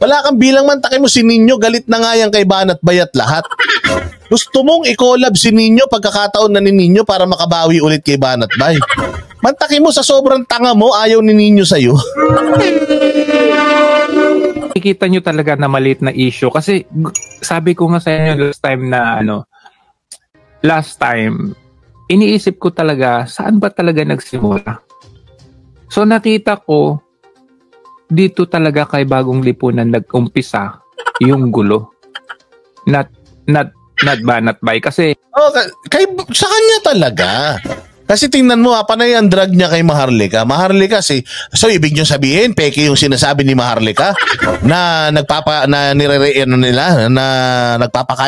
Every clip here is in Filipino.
Wala kang bilang man, takin mo si Nino, galit na nga yan kay Banat Bayat lahat. Gusto mong i-collab si Nino pagkakataon na ni Nino para makabawi ulit kay Banat Bay. Mantakin mo sa sobrang tanga mo, ayaw ni Nino sa'yo. Nakikita nyo talaga na maliit na issue kasi sabi ko nga sa inyo last time, iniisip ko talaga saan ba talaga nagsimula. So nakita ko dito talaga kay Bagong Lipunan nag-umpisa yung gulo. Not Banat Bay kasi sa kanya talaga. Kasi tingnan mo, panay ang drug niya kay Maharlika. Maharlika so ibig niyo sabihin, peke yung sinasabi ni Maharlika na nagpapakain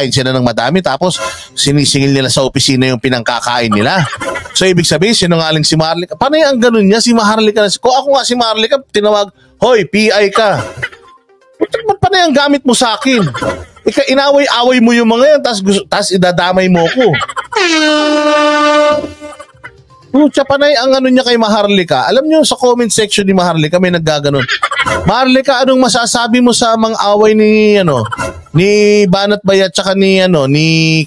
sila ng madami tapos sinisingil nila sa opisina yung pinangkakain nila. So ibig sabihin, sinungaling si Maharlika. Panay ang ganun niya, si Maharlika. Kung ako nga si Maharlika, tinawag, hoy, PI ka. Panay ang gamit mo sa akin. Inaway-away mo yung mga yan, tas idadamay mo ko. Panay ang niya kay Maharlika. Alam niyo sa comment section ni Maharlika may naggaganon. Maharlika, anong masasabi mo sa mga away ni Banat Bayat tsaka ni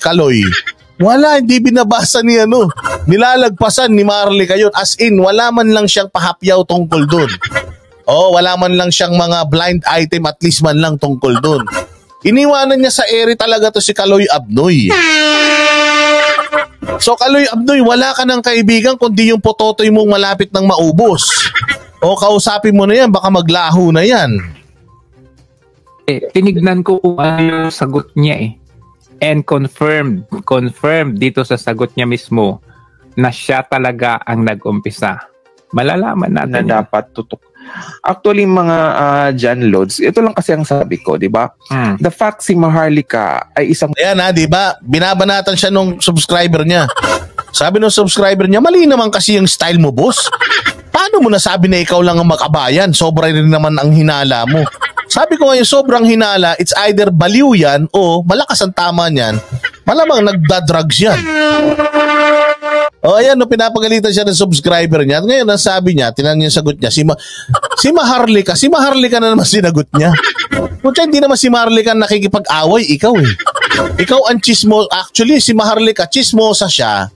Kaloy? Wala, hindi binabasa ni nilalagpasan ni Maharlika yun. As in, wala man lang siyang pahapyaw tungkol dun. Wala man lang siyang mga blind item at least man lang tungkol dun. Iniwanan niya sa ere talaga to si Kaloy Abnoy. So Kaloy Abnoy, wala ka ng kaibigan kundi yung pototoy mong malapit ng maubos. Kausapin mo na yan, baka maglaho na yan. Tinignan ko kung ano yung sagot niya and confirmed dito sa sagot niya mismo na siya talaga ang nag-umpisa. Malalaman natin na dapat tutok. Actually, mga John Lods, ito lang kasi ang sabi ko, di ba? The fact si Maharlika ay isang... Ayan di ba? Binabanatan siya nung subscriber niya. Sabi nung subscriber niya, mali naman kasi yung style mo, boss. Paano mo nasabi na ikaw lang ang makabayan? Sobra rin naman ang hinala mo. Sabi ko ngayon, sobrang hinala, it's either baliw yan o malakas ang tama niyan. Malamang nagda-drugs yan. Ayan, pinapagalitan siya ng subscriber niya. At ngayon, ang sabi niya, tinanong niya sagot niya, si Maharlika na naman sinagot niya. Kutya, hindi naman si Maharlika nakikipag-away, ikaw Ikaw ang chismo. Actually, si Maharlika, chismosa siya.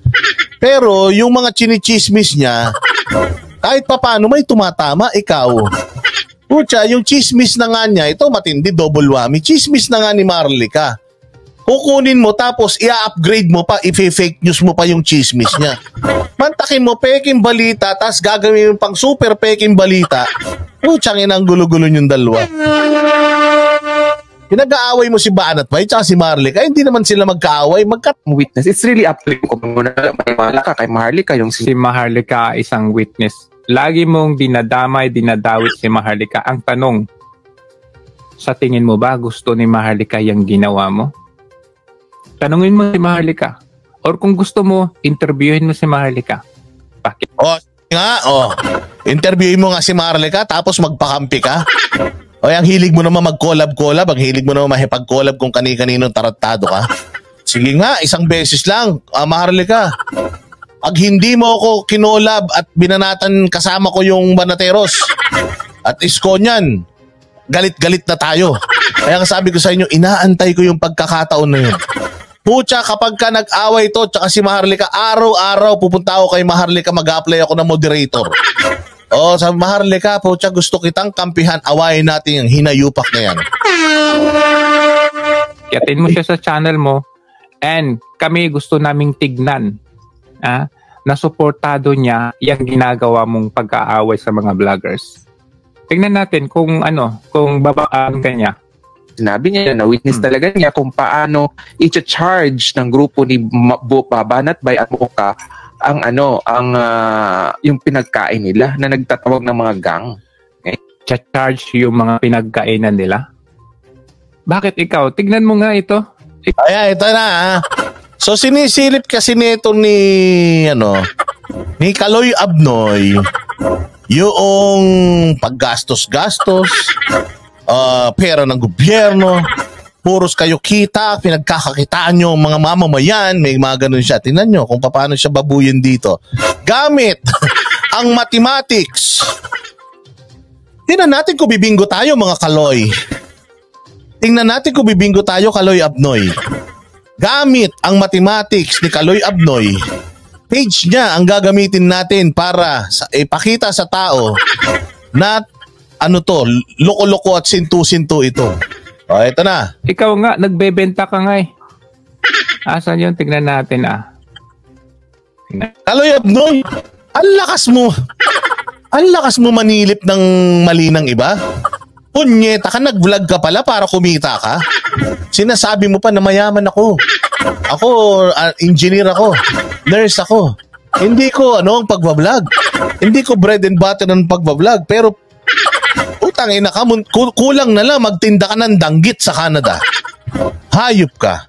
Pero, yung mga chinichismis niya, kahit papano may tumatama, ikaw. Kutya, yung chismis na nga niya, ito matindi, double whammy. Chismis na nga ni Maharlika. Kukunin mo tapos i-upgrade mo pa, i-fake news mo pa yung chismis niya. Mantakin mo, peking balita, tapos gagawin mo pang super peking balita. Tsangin ang gulo-gulo yung dalawa. Pinag-aaway mo si Banat Bay tsaka si Maharlika, hindi naman sila magkaaway, witness. It's really up to you kung maniwala ka kay Maharlika. Si Maharlika isang witness. Lagi mong dinadawit si Maharlika. Ang tanong, sa tingin mo ba gusto ni Maharlika yung ginawa mo? Tanungin mo si Maharlika. Or kung gusto mo, interviewin mo si Maharlika. Bakit? Interviewin mo nga si Maharlika tapos magpakampi ka. Ang hilig mo naman mag-collab-collab, ang hilig mo naman mahipag-collab kung kani-kaninong tarantado ka. Sige nga, isang beses lang, Maharlika. Pag hindi mo ako kinolab at binanatan kasama ko yung Banateros at isko niyan, galit-galit na tayo. Kaya sabi ko sa inyo, inaantay ko yung pagkakataon na yun. Pucha, kapag ka nag-away to, tsaka si Maharlika, araw-araw pupunta ako kay Maharlika, mag-apply ako ng moderator. Sa Maharlika, pucha, gusto kitang kampihan, awayin natin yung hinayupak na yan. Yatin mo siya sa channel mo, and kami gusto naming tignan na suportado niya yung ginagawa mong pag-aaway sa mga vloggers. Tignan natin kung babaan ka niya. Sinabi niya na witness talaga niya kung paano i-charge ng grupo ni Banat Bay at Muka ang yung pinagkain nila na nagtatawag ng mga gang. Charge yung mga pinagkainan nila? Bakit ikaw? Tignan mo nga ito. Ito na So sinisilip kasi nito ni Kaloy Abnoy yung paggastos-gastos, pera ng gobyerno, puros kayo kita, pinagkakakitaan nyo mga mamamayan, may mga ganun siya. Tingnan nyo kung paano siya babuyin dito. Gamit ang mathematics. Tingnan natin kung bibinggo tayo mga Kaloy. Tingnan natin kung bibinggo tayo, Kaloy Abnoy. Gamit ang mathematics ni Kaloy Abnoy, page niya ang gagamitin natin para ipakita sa tao na ano to, loko-loko at sintu-sintu ito. O, ito na. Ikaw nga, nagbebenta ka nga eh. Asan yun? Tignan natin Kaloy Abnoy, ang lakas mo manilip ng mali ng iba. Punyeta ka, nag-vlog ka pala para kumita ka. Sinasabi mo pa na mayaman ako. Ako, engineer ako. Nurse ako. Hindi ko ang pagbablog. Hindi ko bread and butter ng pagbablog. Pero, utang ina ka, kulang na lang magtinda ka ng danggit sa Canada. Hayop ka.